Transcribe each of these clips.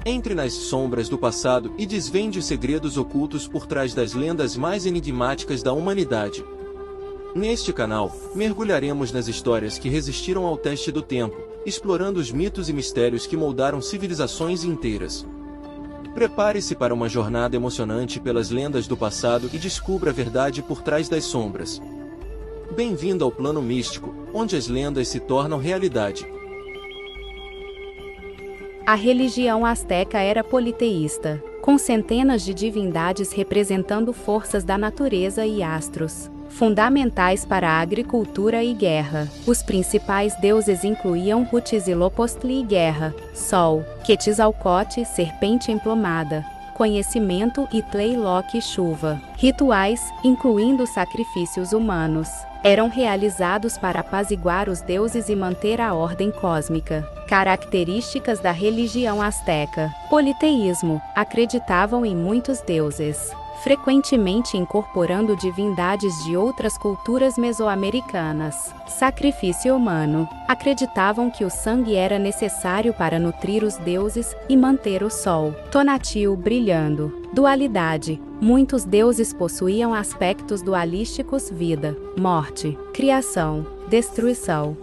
Entre nas sombras do passado e desvende os segredos ocultos por trás das lendas mais enigmáticas da humanidade. Neste canal, mergulharemos nas histórias que resistiram ao teste do tempo, explorando os mitos e mistérios que moldaram civilizações inteiras. Prepare-se para uma jornada emocionante pelas lendas do passado e descubra a verdade por trás das sombras. Bem-vindo ao plano místico, onde as lendas se tornam realidade. A religião asteca era politeísta, com centenas de divindades representando forças da natureza e astros, fundamentais para a agricultura e guerra. Os principais deuses incluíam Huitzilopochtli e guerra, Sol, Quetzalcoatl, serpente emplumada, conhecimento e Tlaloc, chuva. Rituais, incluindo sacrifícios humanos, eram realizados para apaziguar os deuses e manter a ordem cósmica. Características da religião asteca. Politeísmo. Acreditavam em muitos deuses, frequentemente incorporando divindades de outras culturas mesoamericanas. Sacrifício humano. Acreditavam que o sangue era necessário para nutrir os deuses e manter o sol. Tonatiuh brilhando. Dualidade. Muitos deuses possuíam aspectos dualísticos: vida, morte, criação, destruição.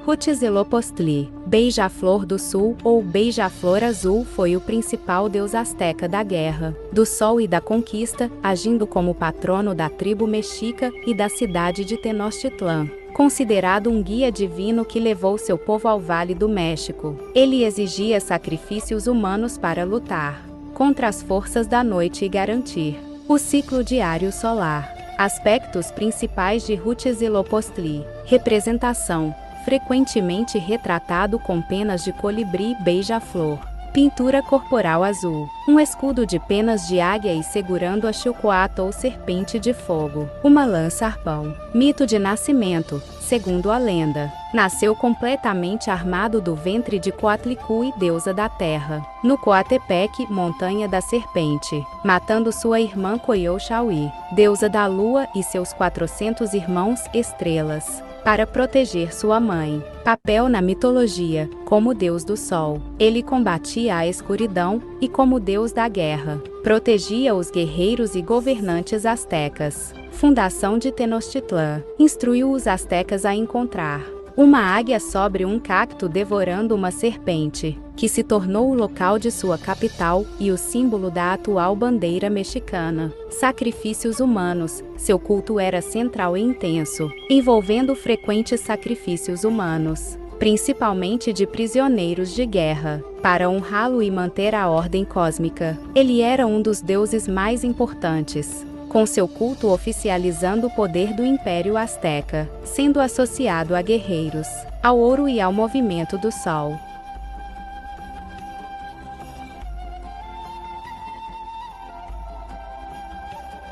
Huitzilopochtli, Beija-Flor do Sul ou Beija-Flor Azul, foi o principal deus asteca da guerra, do sol e da conquista, agindo como patrono da tribo mexica e da cidade de Tenochtitlan. Considerado um guia divino que levou seu povo ao Vale do México, ele exigia sacrifícios humanos para lutar contra as forças da noite e garantir o ciclo diário solar. Aspectos principais de Huitzilopochtli. Representação. Frequentemente retratado com penas de colibri e beija-flor. Pintura corporal azul. Um escudo de penas de águia e segurando a Xiuhcoatl ou serpente de fogo. Uma lança-arpão. Mito de nascimento. Segundo a lenda, nasceu completamente armado do ventre de Coatlicue, deusa da terra, no Coatepec, montanha da serpente, matando sua irmã Coyolxauhqui, deusa da lua, e seus 400 irmãos, estrelas, para proteger sua mãe. Papel na mitologia. Como deus do sol, ele combatia a escuridão, e como deus da guerra, protegia os guerreiros e governantes astecas. Fundação de Tenochtitlan. Instruiu os astecas a encontrar uma águia sobre um cacto devorando uma serpente, que se tornou o local de sua capital e o símbolo da atual bandeira mexicana. Sacrifícios humanos. Seu culto era central e intenso, envolvendo frequentes sacrifícios humanos, principalmente de prisioneiros de guerra, para honrá-lo e manter a ordem cósmica. Ele era um dos deuses mais importantes, com seu culto oficializando o poder do Império Azteca, sendo associado a guerreiros, ao ouro e ao movimento do sol.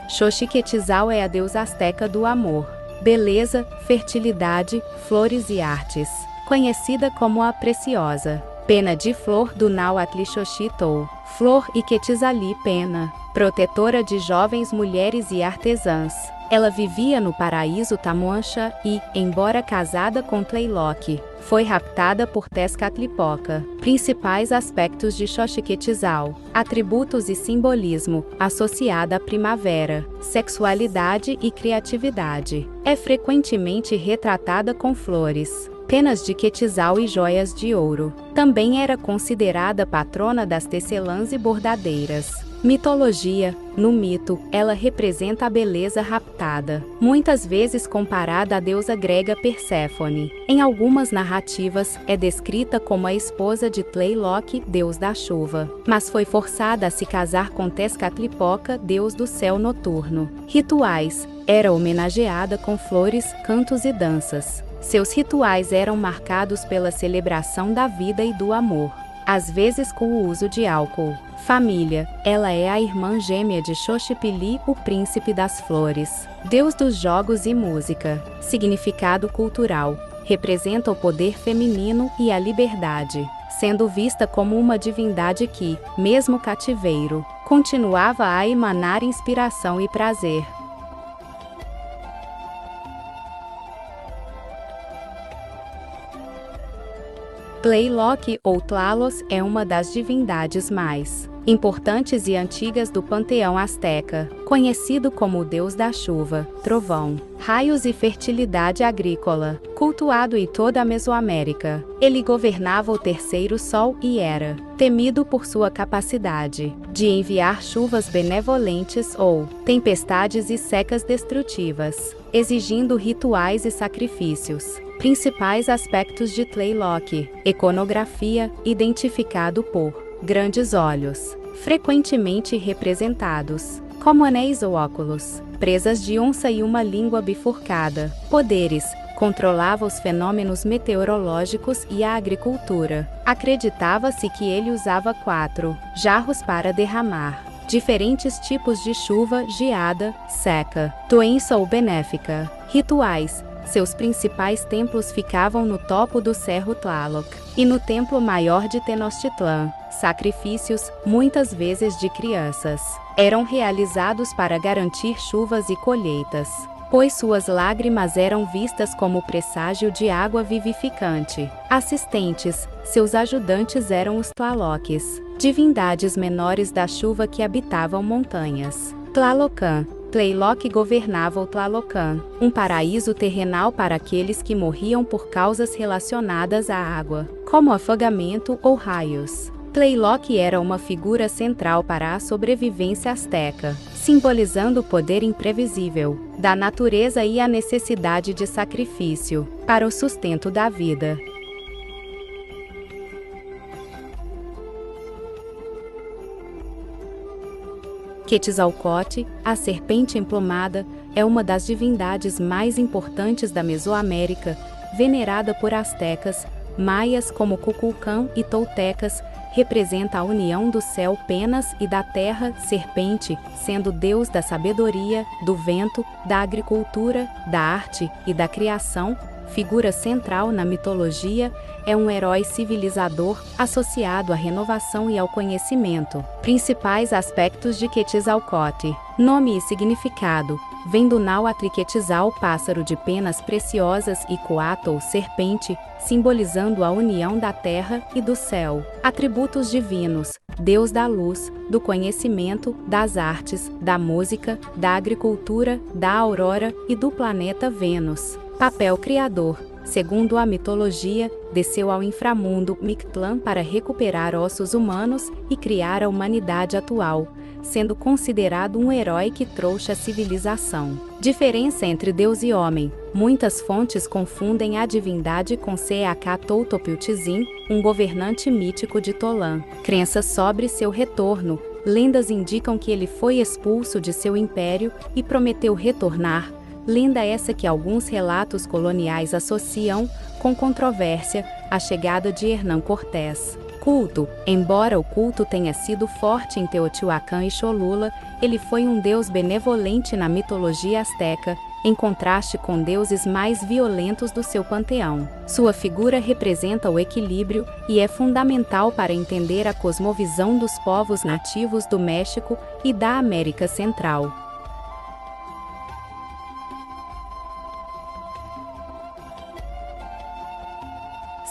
Xochiquetzal é a deusa asteca do amor, beleza, fertilidade, flores e artes, conhecida como a Preciosa. Pena de flor do Nahuatl Xochitl, flor e Quetzalí pena, protetora de jovens mulheres e artesãs. Ela vivia no paraíso Tamuancha e, embora casada com Tlaloc, foi raptada por Tezcatlipoca. Principais aspectos de Xochiquetzal. Atributos e simbolismo, associada à primavera, sexualidade e criatividade. É frequentemente retratada com flores, penas de Quetzal e joias de ouro. Também era considerada patrona das tecelãs e bordadeiras. Mitologia. No mito, ela representa a beleza raptada, muitas vezes comparada à deusa grega Perséfone. Em algumas narrativas, é descrita como a esposa de Tlaloc, deus da chuva, mas foi forçada a se casar com Tezcatlipoca, deus do céu noturno. Rituais. Era homenageada com flores, cantos e danças. Seus rituais eram marcados pela celebração da vida e do amor, às vezes com o uso de álcool. Família. Ela é a irmã gêmea de Xochipilli, o príncipe das flores, deus dos jogos e música. Significado cultural. Representa o poder feminino e a liberdade, sendo vista como uma divindade que, mesmo cativeiro, continuava a emanar inspiração e prazer. Tlaloc ou Tlalos é uma das divindades mais importantes e antigas do panteão asteca, conhecido como o deus da chuva, trovão, raios e fertilidade agrícola, cultuado em toda a Mesoamérica. Ele governava o terceiro sol e era temido por sua capacidade de enviar chuvas benevolentes ou tempestades e secas destrutivas, exigindo rituais e sacrifícios. Principais aspectos de Tlaloc: iconografia, identificado por grandes olhos, frequentemente representados como anéis ou óculos, presas de onça e uma língua bifurcada. Poderes: controlava os fenômenos meteorológicos e a agricultura. Acreditava-se que ele usava 4 jarros para derramar diferentes tipos de chuva, geada, seca, doença ou benéfica. Rituais: seus principais templos ficavam no topo do Cerro Tlaloc e no templo maior de Tenochtitlan. Sacrifícios, muitas vezes de crianças, eram realizados para garantir chuvas e colheitas, pois suas lágrimas eram vistas como presságio de água vivificante. Assistentes: seus ajudantes eram os Tlalocs, divindades menores da chuva que habitavam montanhas. Tlalocan: Tlaloc governava o Tlalocan, um paraíso terrenal para aqueles que morriam por causas relacionadas à água, como afogamento ou raios. Tlaloc era uma figura central para a sobrevivência asteca, simbolizando o poder imprevisível da natureza e a necessidade de sacrifício para o sustento da vida. Quetzalcoatl, a serpente emplumada, é uma das divindades mais importantes da Mesoamérica, venerada por astecas, maias como Kukulcán e toltecas. Representa a união do céu Penas e da terra Serpente, sendo deus da sabedoria, do vento, da agricultura, da arte e da criação. Figura central na mitologia, é um herói civilizador associado à renovação e ao conhecimento. Principais aspectos de Quetzalcoatl: nome e significado: vem do náhuatl Quetzal, pássaro de penas preciosas, e Coatl, serpente, simbolizando a união da terra e do céu. Atributos divinos: Deus da luz, do conhecimento, das artes, da música, da agricultura, da aurora e do planeta Vênus. Papel criador: segundo a mitologia, desceu ao inframundo Mictlán para recuperar ossos humanos e criar a humanidade atual, sendo considerado um herói que trouxe a civilização. Diferença entre Deus e homem: muitas fontes confundem a divindade com Seacat-Toutopiltzin, um governante mítico de Tolã. Crenças sobre seu retorno: lendas indicam que ele foi expulso de seu império e prometeu retornar. Lenda essa que alguns relatos coloniais associam, com controvérsia, a chegada de Hernán Cortés. Culto: embora o culto tenha sido forte em Teotihuacán e Cholula, ele foi um deus benevolente na mitologia asteca, em contraste com deuses mais violentos do seu panteão. Sua figura representa o equilíbrio e é fundamental para entender a cosmovisão dos povos nativos do México e da América Central.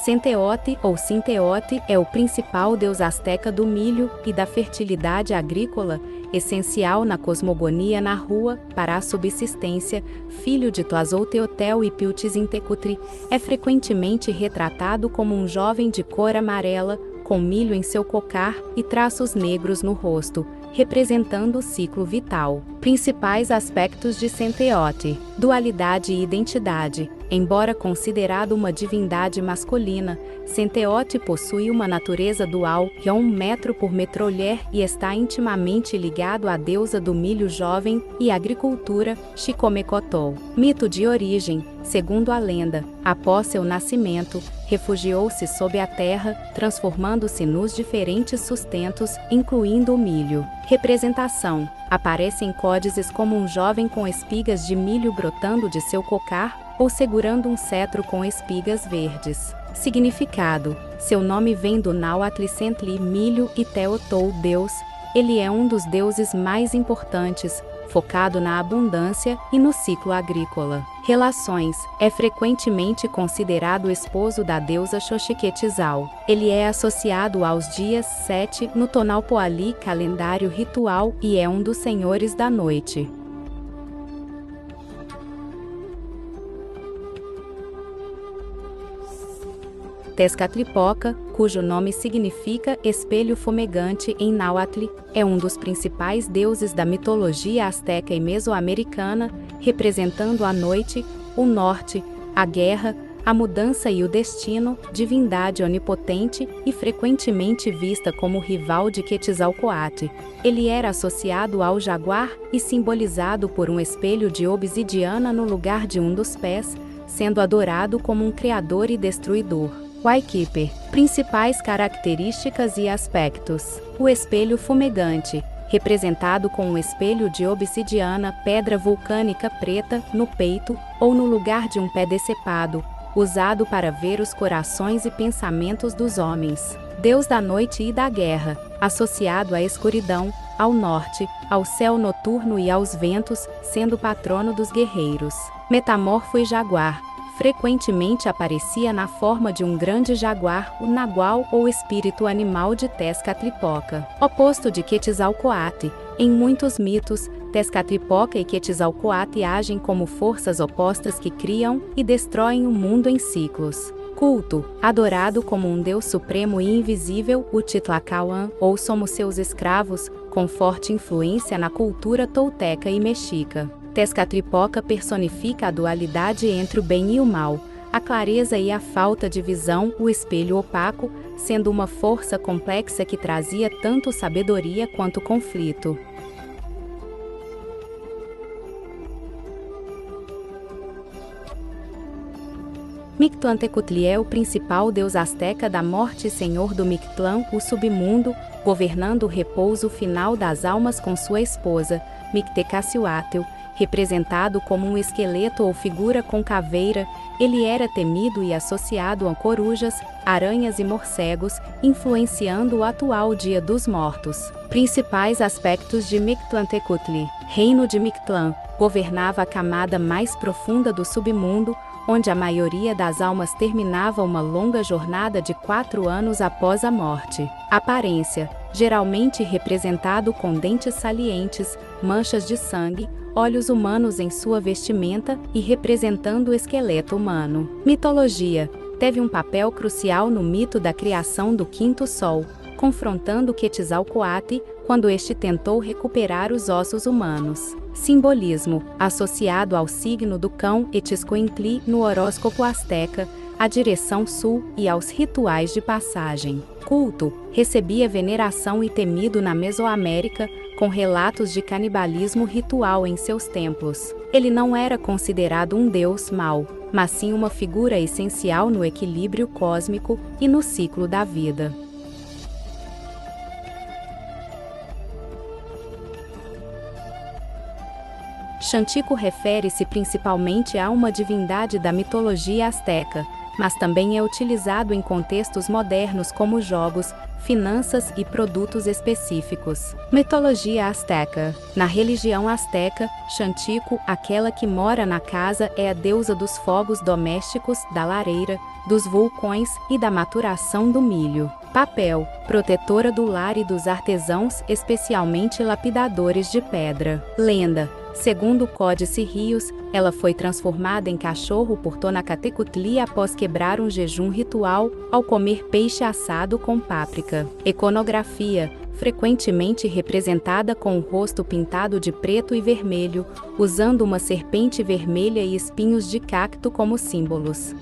Centeotl ou Sinteotl é o principal deus asteca do milho e da fertilidade agrícola, essencial na cosmogonia narrua para a subsistência. Filho de Tlazolteotl e Piltzintecutli, é frequentemente retratado como um jovem de cor amarela, com milho em seu cocar e traços negros no rosto, representando o ciclo vital. Principais aspectos de Centeotl: dualidade e identidade. Embora considerado uma divindade masculina, Centeotl possui uma natureza dual, que é 1 metro por metrolher, e está intimamente ligado à deusa do milho jovem e agricultura, Xicomecotl. Mito de origem: segundo a lenda, após seu nascimento, refugiou-se sob a terra, transformando-se nos diferentes sustentos, incluindo o milho. Representação: aparece em códices como um jovem com espigas de milho brotando de seu cocar, ou segurando um cetro com espigas verdes. Significado: seu nome vem do náhuatl Centli, milho, e Teotl, Deus. Ele é um dos deuses mais importantes, focado na abundância e no ciclo agrícola. Relações. É frequentemente considerado o esposo da deusa Xochiquetzal. Ele é associado aos dias 7 no Tonalpoali, calendário ritual, e é um dos senhores da noite. Tezcatlipoca, cujo nome significa espelho fumegante em náhuatl, é um dos principais deuses da mitologia asteca e mesoamericana, representando a noite, o norte, a guerra, a mudança e o destino, divindade onipotente e frequentemente vista como rival de Quetzalcoatl. Ele era associado ao jaguar e simbolizado por um espelho de obsidiana no lugar de um dos pés, sendo adorado como um criador e destruidor. Waikiper. Principais características e aspectos. O espelho fumegante, representado com um espelho de obsidiana, pedra vulcânica preta, no peito, ou no lugar de um pé decepado, usado para ver os corações e pensamentos dos homens. Deus da noite e da guerra, associado à escuridão, ao norte, ao céu noturno e aos ventos, sendo patrono dos guerreiros. Metamorfo e jaguar. Frequentemente aparecia na forma de um grande jaguar, o nagual ou espírito animal de Tezcatlipoca. Oposto de Quetzalcoatl, em muitos mitos, Tezcatlipoca e Quetzalcoatl agem como forças opostas que criam e destroem o mundo em ciclos. Culto. Adorado como um deus supremo e invisível, o Titlacahuan, ou somos seus escravos, com forte influência na cultura tolteca e mexica. Tezcatlipoca personifica a dualidade entre o bem e o mal, a clareza e a falta de visão, o espelho opaco, sendo uma força complexa que trazia tanto sabedoria quanto conflito. Mictlantecutli é o principal deus asteca da morte e senhor do Mictlán, o submundo, governando o repouso final das almas com sua esposa, Mictecacihuatl. Representado como um esqueleto ou figura com caveira, ele era temido e associado a corujas, aranhas e morcegos, influenciando o atual Dia dos Mortos. Principais aspectos de Mictlantecutli. Reino de Mictlán. Governava a camada mais profunda do submundo, onde a maioria das almas terminava uma longa jornada de 4 anos após a morte. Aparência. Geralmente representado com dentes salientes, manchas de sangue, olhos humanos em sua vestimenta e representando o esqueleto humano. Mitologia. Teve um papel crucial no mito da criação do quinto sol, confrontando Quetzalcoatl quando este tentou recuperar os ossos humanos. Simbolismo. Associado ao signo do cão Etzcointli no horóscopo asteca, à direção sul e aos rituais de passagem. Culto. Recebia veneração e temido na Mesoamérica, com relatos de canibalismo ritual em seus templos. Ele não era considerado um deus mau, mas sim uma figura essencial no equilíbrio cósmico e no ciclo da vida. Xantico refere-se principalmente a uma divindade da mitologia asteca, mas também é utilizado em contextos modernos como jogos, finanças e produtos específicos. Mitologia asteca. Na religião asteca, Xantico, aquela que mora na casa, é a deusa dos fogos domésticos, da lareira, dos vulcões e da maturação do milho. Papel. Protetora do lar e dos artesãos, especialmente lapidadores de pedra. Lenda. Segundo o Códice Rios, ela foi transformada em cachorro por Tonacatecutli após quebrar um jejum ritual ao comer peixe assado com páprica. Iconografia. Frequentemente representada com o rosto pintado de preto e vermelho, usando uma serpente vermelha e espinhos de cacto como símbolos.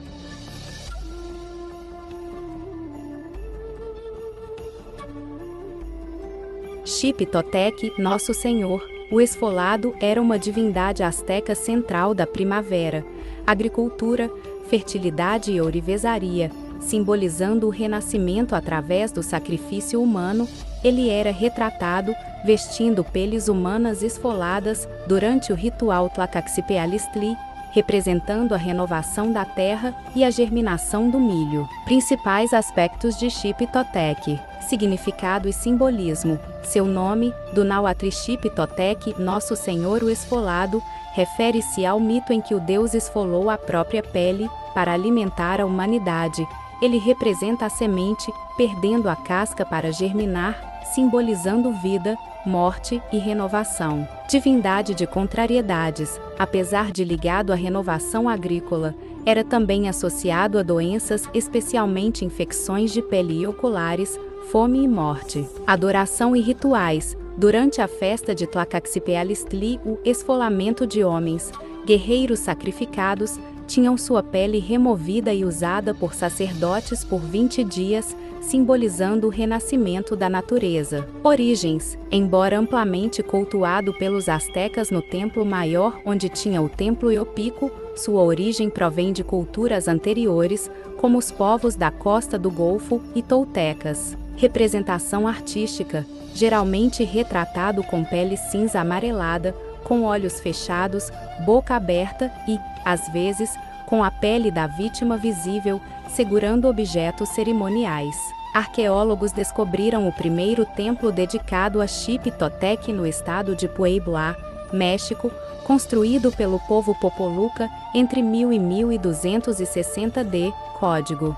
Xiptotec, Nosso Senhor. O esfolado era uma divindade asteca central da primavera, agricultura, fertilidade e ourivesaria, simbolizando o renascimento através do sacrifício humano. Ele era retratado vestindo peles humanas esfoladas durante o ritual Tlacaxipealistli, representando a renovação da terra e a germinação do milho. Principais aspectos de Xipe Totec: significado e simbolismo. Seu nome, do Nauatli Xipe Totec, Nosso Senhor o Esfolado, refere-se ao mito em que o Deus esfolou a própria pele para alimentar a humanidade. Ele representa a semente, perdendo a casca para germinar, simbolizando vida, morte e renovação. Divindade de contrariedades. Apesar de ligado à renovação agrícola, era também associado a doenças, especialmente infecções de pele e oculares, fome e morte. Adoração e rituais. Durante a festa de Tlacaxipealistli, o esfolamento de homens, guerreiros sacrificados, tinham sua pele removida e usada por sacerdotes por 20 dias, simbolizando o renascimento da natureza. Origens. Embora amplamente cultuado pelos astecas no templo maior onde tinha o templo Iopico, sua origem provém de culturas anteriores, como os povos da costa do Golfo e toltecas. Representação artística. Geralmente retratado com pele cinza amarelada, com olhos fechados, boca aberta e, às vezes, com a pele da vítima visível, segurando objetos cerimoniais. Arqueólogos descobriram o primeiro templo dedicado a Xipe Totec no estado de Puebla, México, construído pelo povo Popoluca entre 1000 e 1260 d. Código.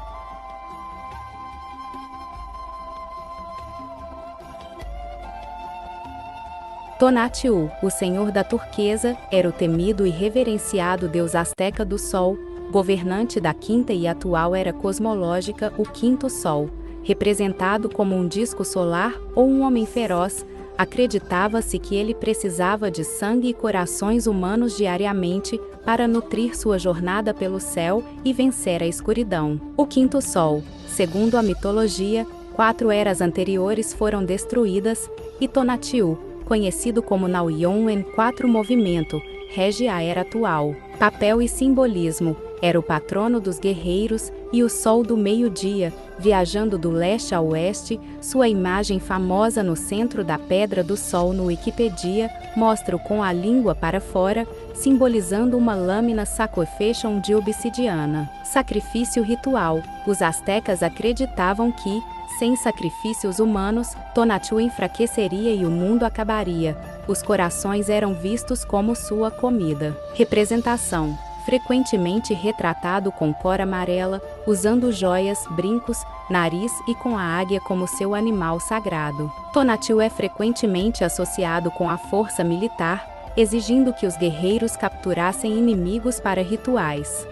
Tonatiuh, o senhor da turquesa, era o temido e reverenciado deus asteca do sol, governante da quinta e atual era cosmológica, o quinto sol. Representado como um disco solar ou um homem feroz, acreditava-se que ele precisava de sangue e corações humanos diariamente para nutrir sua jornada pelo céu e vencer a escuridão. O quinto sol. Segundo a mitologia, 4 eras anteriores foram destruídas, e Tonatiuh, conhecido como Nauyon em 4 movimento, rege a era atual. Papel e simbolismo. Era o patrono dos guerreiros e o sol do meio-dia, viajando do leste a oeste. Sua imagem famosa no centro da Pedra do Sol no Wikipedia mostra-o com a língua para fora, simbolizando uma lâmina sacofacial de obsidiana. Sacrifício ritual. Os astecas acreditavam que, sem sacrifícios humanos, Tonatiuh enfraqueceria e o mundo acabaria. Os corações eram vistos como sua comida. Representação. Frequentemente retratado com cor amarela, usando joias, brincos, nariz e com a águia como seu animal sagrado. Tonatiuh é frequentemente associado com a força militar, exigindo que os guerreiros capturassem inimigos para rituais.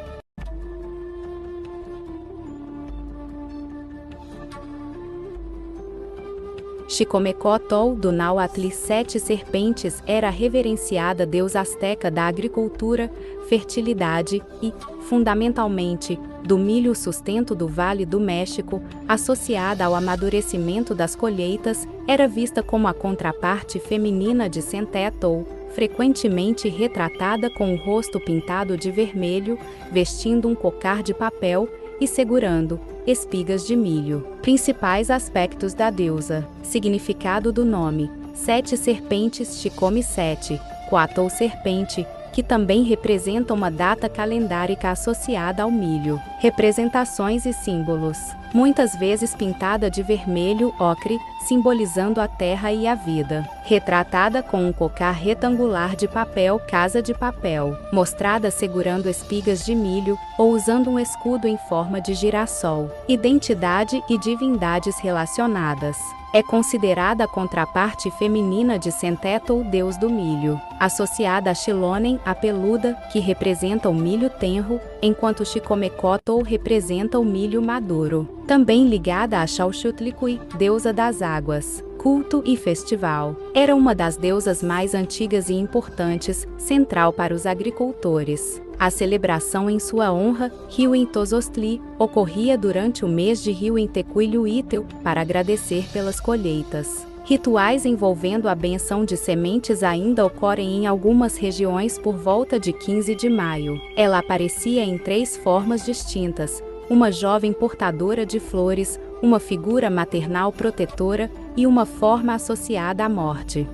Xicomecóatl, do Nauatli 7 serpentes, era a reverenciada deusa asteca da agricultura, fertilidade e, fundamentalmente, do milho, sustento do Vale do México, associada ao amadurecimento das colheitas, era vista como a contraparte feminina de Centétl, frequentemente retratada com o rosto pintado de vermelho, vestindo um cocar de papel e segurando espigas de milho. Principais aspectos da deusa. Significado do nome: 7 serpentes Xicome 7, Coatl serpente, que também representa uma data calendárica associada ao milho. Representações e símbolos. Muitas vezes pintada de vermelho ocre, simbolizando a terra e a vida. Retratada com um cocar retangular de papel, casa de papel. Mostrada segurando espigas de milho ou usando um escudo em forma de girassol. Identidade e divindades relacionadas. É considerada a contraparte feminina de Centétl, deus do milho. Associada a Xilonen, a peluda, que representa o milho tenro, enquanto Xicomecóatl representa o milho maduro. Também ligada a Xauxutlicue, deusa das águas. Culto e festival. Era uma das deusas mais antigas e importantes, central para os agricultores. A celebração em sua honra, Riuintozostli, ocorria durante o mês de Riuintecuiluitel, para agradecer pelas colheitas. Rituais envolvendo a benção de sementes ainda ocorrem em algumas regiões por volta de 15 de maio. Ela aparecia em 3 formas distintas: uma jovem portadora de flores, uma figura maternal protetora e uma forma associada à morte.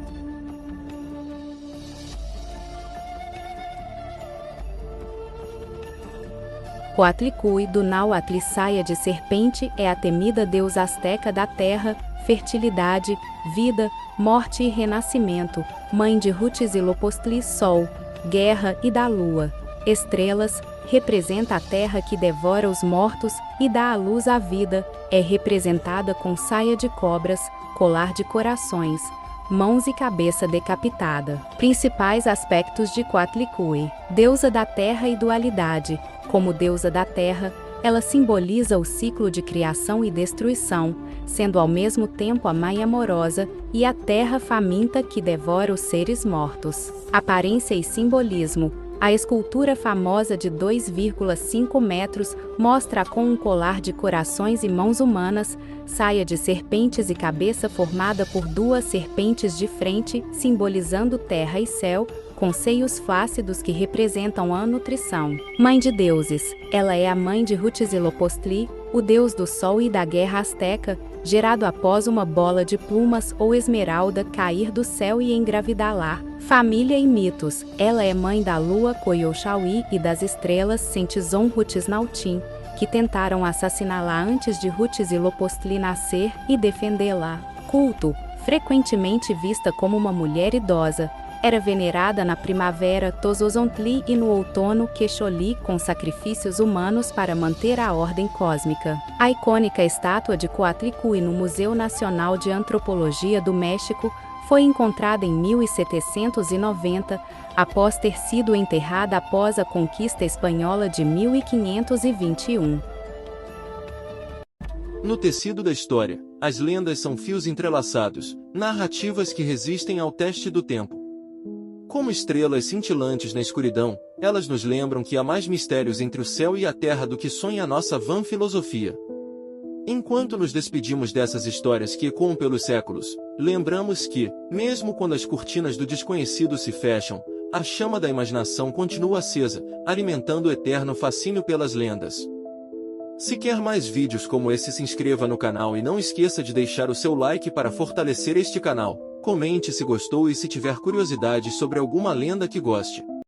Coatlicue do Nahuatl, saia de serpente, é a temida deusa asteca da terra, fertilidade, vida, morte e renascimento, mãe de Huitzilopochtli, sol, guerra e da lua. Estrelas, representa a terra que devora os mortos e dá à luz à vida, é representada com saia de cobras, colar de corações, mãos e cabeça decapitada. Principais aspectos de Coatlicue: deusa da terra e dualidade. Como deusa da terra, ela simboliza o ciclo de criação e destruição, sendo ao mesmo tempo a mãe amorosa e a terra faminta que devora os seres mortos. Aparência e simbolismo: a escultura famosa de 2,5 metros mostra-a com um colar de corações e mãos humanas, saia de serpentes e cabeça formada por duas serpentes de frente, simbolizando terra e céu, com seios flácidos que representam a nutrição. Mãe de deuses: ela é a mãe de Huitzilopochtli, o deus do sol e da guerra asteca, gerado após uma bola de plumas ou esmeralda cair do céu e engravidar lá. Família e mitos: ela é mãe da lua Coyolxauhqui e das estrelas Sentizon-Huitznautim, que tentaram assassiná-la antes de Huitzilopochtli nascer e defendê-la. Culto: frequentemente vista como uma mulher idosa, era venerada na primavera Tozozontli e no outono Quexoli, com sacrifícios humanos para manter a ordem cósmica. A icônica estátua de Coatlicue no Museu Nacional de Antropologia do México foi encontrada em 1790, após ter sido enterrada após a conquista espanhola de 1521. No tecido da história, as lendas são fios entrelaçados, narrativas que resistem ao teste do tempo. Como estrelas cintilantes na escuridão, elas nos lembram que há mais mistérios entre o céu e a terra do que sonha a nossa vã filosofia. Enquanto nos despedimos dessas histórias que ecoam pelos séculos, lembramos que, mesmo quando as cortinas do desconhecido se fecham, a chama da imaginação continua acesa, alimentando o eterno fascínio pelas lendas. Se quer mais vídeos como esse, se inscreva no canal e não esqueça de deixar o seu like para fortalecer este canal. Comente se gostou e se tiver curiosidade sobre alguma lenda que goste.